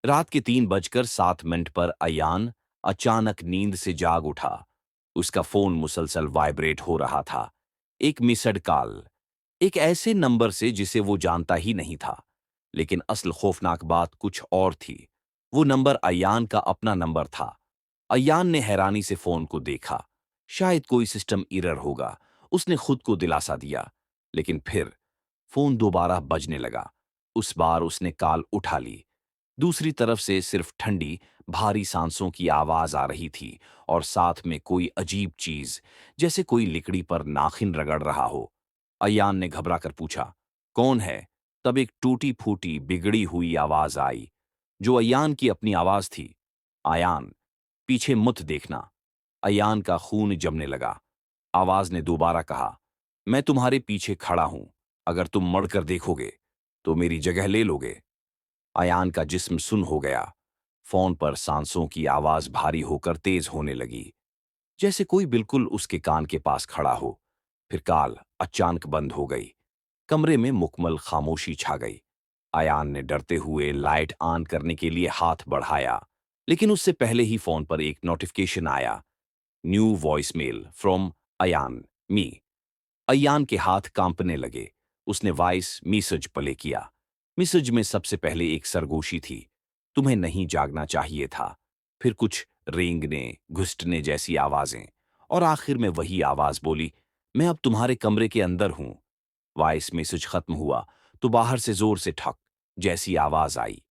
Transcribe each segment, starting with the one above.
रात के 3:07 पर अयान अचानक नींद से जाग उठा। उसका फोन मुसलसल वाइब्रेट हो रहा था। एक मिस्ड कॉल, एक ऐसे नंबर से जिसे वो जानता ही नहीं था। लेकिन असल खौफनाक बात कुछ और थी। वो नंबर अयान का अपना नंबर था। अयान ने हैरानी से फोन को देखा। शायद कोई सिस्टम एरर होगा। उसने खुद को दिलासा दिया। लेकिन फिर फोन दोबारा बजने लगा। उस बार उसने कॉल उठा ली। दूसरी तरफ से सिर्फ ठंडी, भारी सांसों की आवाज आ रही थी और साथ में कोई अजीब चीज, जैसे कोई लिकड़ी पर नाखिन रगड़ रहा हो। अयान ने घबरा कर पूछा, कौन है? तब एक टूटी फूटी बिगड़ी हुई आवाज आई, जो अयान की अपनी आवाज थी। अयान, पीछे मत देखना। अयान का खून जमने लगा। आवाज ने दोबारा कहा, मैं तुम्हारे पीछे खड़ा हूं। अगर तुम मड़कर देखोगे तो मेरी जगह ले लोगे। अयान का जिस्म सुन्न हो गया। फोन पर सांसों की आवाज भारी होकर तेज होने लगी, जैसे कोई बिल्कुल उसके कान के पास खड़ा हो। फिर कॉल अचानक बंद हो गई। कमरे में मुकम्मल खामोशी छा गई। अयान ने डरते हुए लाइट ऑन करने के लिए हाथ बढ़ाया, लेकिन उससे पहले ही फोन पर एक नोटिफिकेशन आया। न्यू वॉइसमेल फ्रॉम अयान, मी। अयान के हाथ कांपने लगे। उसने वॉइस मैसेज प्ले किया। मैसेज में सबसे पहले एक सरगोशी थी, तुम्हें नहीं जागना चाहिए था। फिर कुछ रेंगने घुसटने जैसी आवाजें, और आखिर में वही आवाज बोली, मैं अब तुम्हारे कमरे के अंदर हूं। वॉइस मैसेज खत्म हुआ तो बाहर से जोर से ठक जैसी आवाज आई।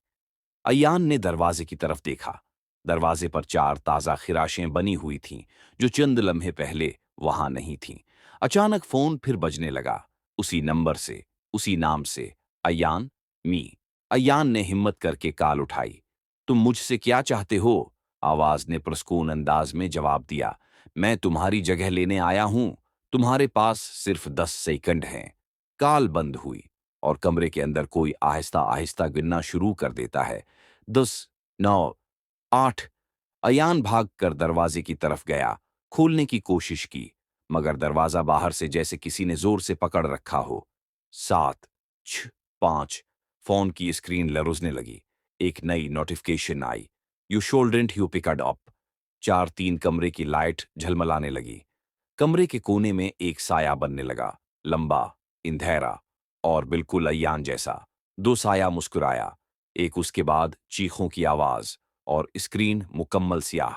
अयान ने दरवाजे की तरफ देखा। दरवाजे पर 4 ताजा खिराशें बनी हुई थीं, जो चंद लम्हे पहले वहां नहीं थीं। अचानक फोन फिर बजने लगा, उसी नंबर से, उसी नाम से, अयान, मी। अयान ने हिम्मत करके कॉल उठाई। तुम मुझसे क्या चाहते हो? आवाज ने पुरस्कून अंदाज में जवाब दिया, मैं तुम्हारी जगह लेने आया हूं। तुम्हारे पास सिर्फ 10 सेकंड हैं। कॉल बंद हुई और कमरे के अंदर कोई आहिस्ता आहिस्ता गिनना शुरू कर देता है। 10, 9, 8। अयान भागकर दरवाजे की तरफ गया, खोलने की कोशिश की, मगर दरवाजा बाहर से जैसे किसी ने जोर से पकड़ रखा हो। 7, 6, 5। फोन की स्क्रीन लरुजने लगी। एक नई नोटिफिकेशन आई, you shouldn't you picked up. 4-3 कमरे की लाइट झलमलाने लगी। कमरे के कोने में एक साया बनने लगा, लंबा, इंधेरा और बिल्कुल अयान जैसा। 2 साया मुस्कुराया, एक उसके बाद चीखों की आवाज, और स्क्रीन मुकम्मल स्याह।